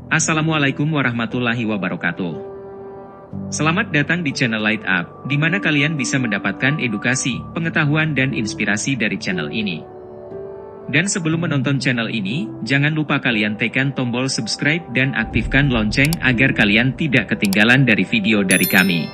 Assalamualaikum warahmatullahi wabarakatuh. Selamat datang di channel Light Up, di mana kalian bisa mendapatkan edukasi, pengetahuan dan inspirasi dari channel ini. Dan sebelum menonton channel ini, jangan lupa kalian tekan tombol subscribe dan aktifkan lonceng agar kalian tidak ketinggalan dari video dari kami.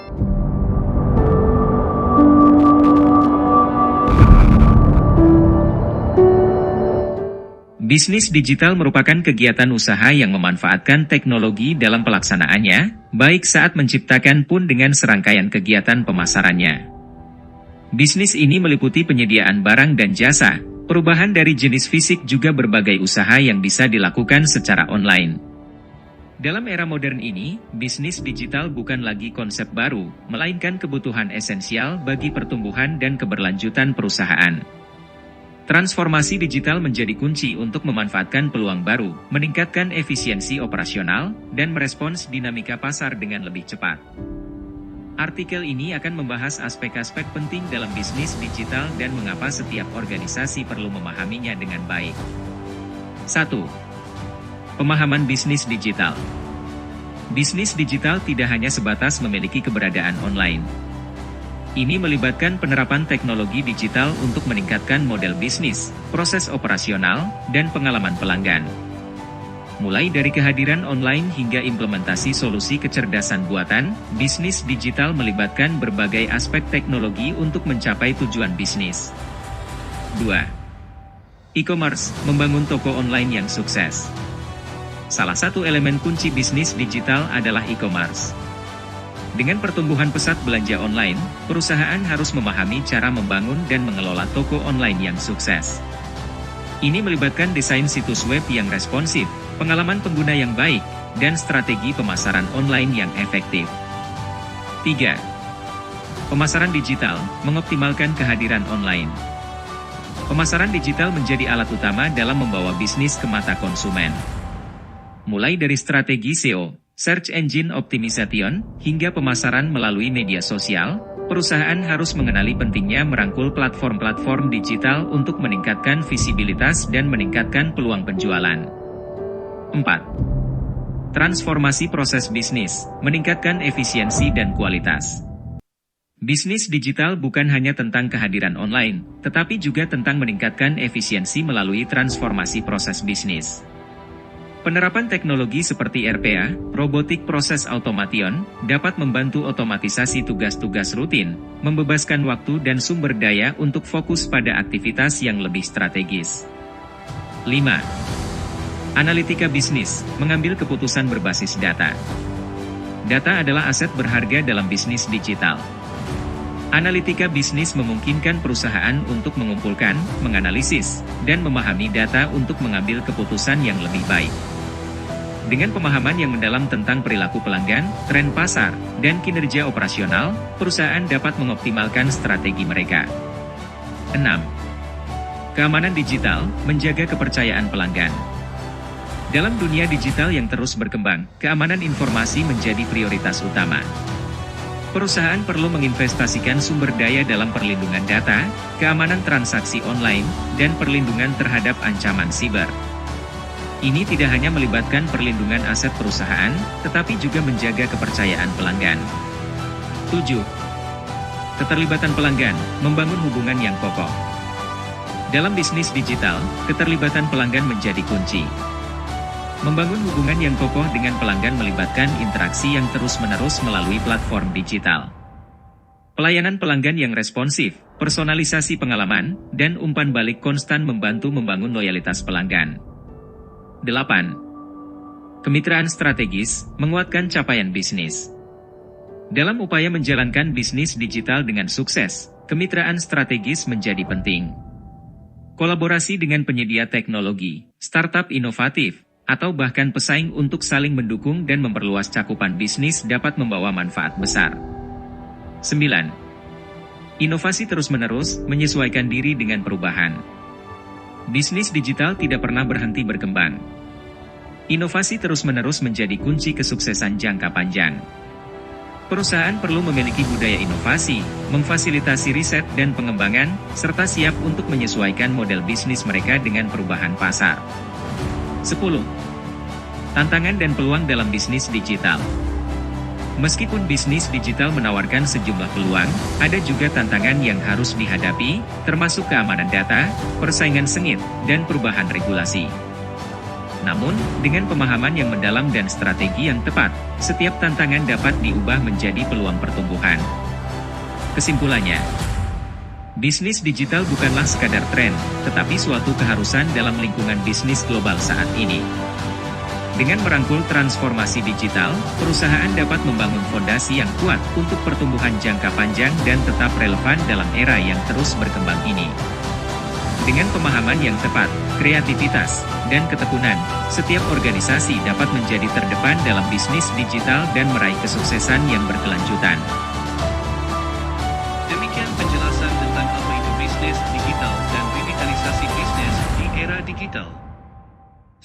Bisnis digital merupakan kegiatan usaha yang memanfaatkan teknologi dalam pelaksanaannya, baik saat menciptakan pun dengan serangkaian kegiatan pemasarannya. Bisnis ini meliputi penyediaan barang dan jasa, perubahan dari jenis fisik juga berbagai usaha yang bisa dilakukan secara online. Dalam era modern ini, bisnis digital bukan lagi konsep baru, melainkan kebutuhan esensial bagi pertumbuhan dan keberlanjutan perusahaan. Transformasi digital menjadi kunci untuk memanfaatkan peluang baru, meningkatkan efisiensi operasional, dan merespons dinamika pasar dengan lebih cepat. Artikel ini akan membahas aspek-aspek penting dalam bisnis digital dan mengapa setiap organisasi perlu memahaminya dengan baik. 1. Pemahaman bisnis digital. Bisnis digital tidak hanya sebatas memiliki keberadaan online. Ini melibatkan penerapan teknologi digital untuk meningkatkan model bisnis, proses operasional, dan pengalaman pelanggan. Mulai dari kehadiran online hingga implementasi solusi kecerdasan buatan, bisnis digital melibatkan berbagai aspek teknologi untuk mencapai tujuan bisnis. 2. E-commerce, membangun toko online yang sukses. Salah satu elemen kunci bisnis digital adalah e-commerce. Dengan pertumbuhan pesat belanja online, perusahaan harus memahami cara membangun dan mengelola toko online yang sukses. Ini melibatkan desain situs web yang responsif, pengalaman pengguna yang baik, dan strategi pemasaran online yang efektif. 3. Pemasaran digital, mengoptimalkan kehadiran online. Pemasaran digital menjadi alat utama dalam membawa bisnis ke mata konsumen. Mulai dari strategi SEO, Search Engine Optimization, hingga pemasaran melalui media sosial, perusahaan harus mengenali pentingnya merangkul platform-platform digital untuk meningkatkan visibilitas dan meningkatkan peluang penjualan. 4. Transformasi proses bisnis, meningkatkan efisiensi dan kualitas. Bisnis digital bukan hanya tentang kehadiran online, tetapi juga tentang meningkatkan efisiensi melalui transformasi proses bisnis. Penerapan teknologi seperti RPA, Robotic Process Automation, dapat membantu otomatisasi tugas-tugas rutin, membebaskan waktu dan sumber daya untuk fokus pada aktivitas yang lebih strategis. 5. Analitika bisnis, mengambil keputusan berbasis data. Data adalah aset berharga dalam bisnis digital. Analitika bisnis memungkinkan perusahaan untuk mengumpulkan, menganalisis, dan memahami data untuk mengambil keputusan yang lebih baik. Dengan pemahaman yang mendalam tentang perilaku pelanggan, tren pasar, dan kinerja operasional, perusahaan dapat mengoptimalkan strategi mereka. 6. Keamanan digital, menjaga kepercayaan pelanggan. Dalam dunia digital yang terus berkembang, keamanan informasi menjadi prioritas utama. Perusahaan perlu menginvestasikan sumber daya dalam perlindungan data, keamanan transaksi online, dan perlindungan terhadap ancaman siber. Ini tidak hanya melibatkan perlindungan aset perusahaan, tetapi juga menjaga kepercayaan pelanggan. 7. Keterlibatan pelanggan, membangun hubungan yang kokoh. Dalam bisnis digital, keterlibatan pelanggan menjadi kunci. Membangun hubungan yang kokoh dengan pelanggan melibatkan interaksi yang terus-menerus melalui platform digital. Pelayanan pelanggan yang responsif, personalisasi pengalaman, dan umpan balik konstan membantu membangun loyalitas pelanggan. 8. Kemitraan strategis, menguatkan capaian bisnis. Dalam upaya menjalankan bisnis digital dengan sukses, kemitraan strategis menjadi penting. Kolaborasi dengan penyedia teknologi, startup inovatif, atau bahkan pesaing untuk saling mendukung dan memperluas cakupan bisnis dapat membawa manfaat besar. 9. Inovasi terus-menerus, menyesuaikan diri dengan perubahan. Bisnis digital tidak pernah berhenti berkembang. Inovasi terus-menerus menjadi kunci kesuksesan jangka panjang. Perusahaan perlu memiliki budaya inovasi, memfasilitasi riset dan pengembangan, serta siap untuk menyesuaikan model bisnis mereka dengan perubahan pasar. 10. Tantangan dan peluang dalam bisnis digital. Meskipun bisnis digital menawarkan sejumlah peluang, ada juga tantangan yang harus dihadapi, termasuk keamanan data, persaingan sengit, dan perubahan regulasi. Namun, dengan pemahaman yang mendalam dan strategi yang tepat, setiap tantangan dapat diubah menjadi peluang pertumbuhan. Kesimpulannya, bisnis digital bukanlah sekadar tren, tetapi suatu keharusan dalam lingkungan bisnis global saat ini. Dengan merangkul transformasi digital, perusahaan dapat membangun fondasi yang kuat untuk pertumbuhan jangka panjang dan tetap relevan dalam era yang terus berkembang ini. Dengan pemahaman yang tepat, kreativitas, dan ketekunan, setiap organisasi dapat menjadi terdepan dalam bisnis digital dan meraih kesuksesan yang berkelanjutan. Demikian penjelasan tentang apa itu bisnis digital dan revitalisasi bisnis di era digital.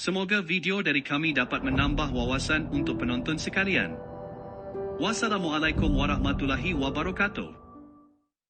Semoga video dari kami dapat menambah wawasan untuk penonton sekalian. Wassalamualaikum warahmatullahi wabarakatuh.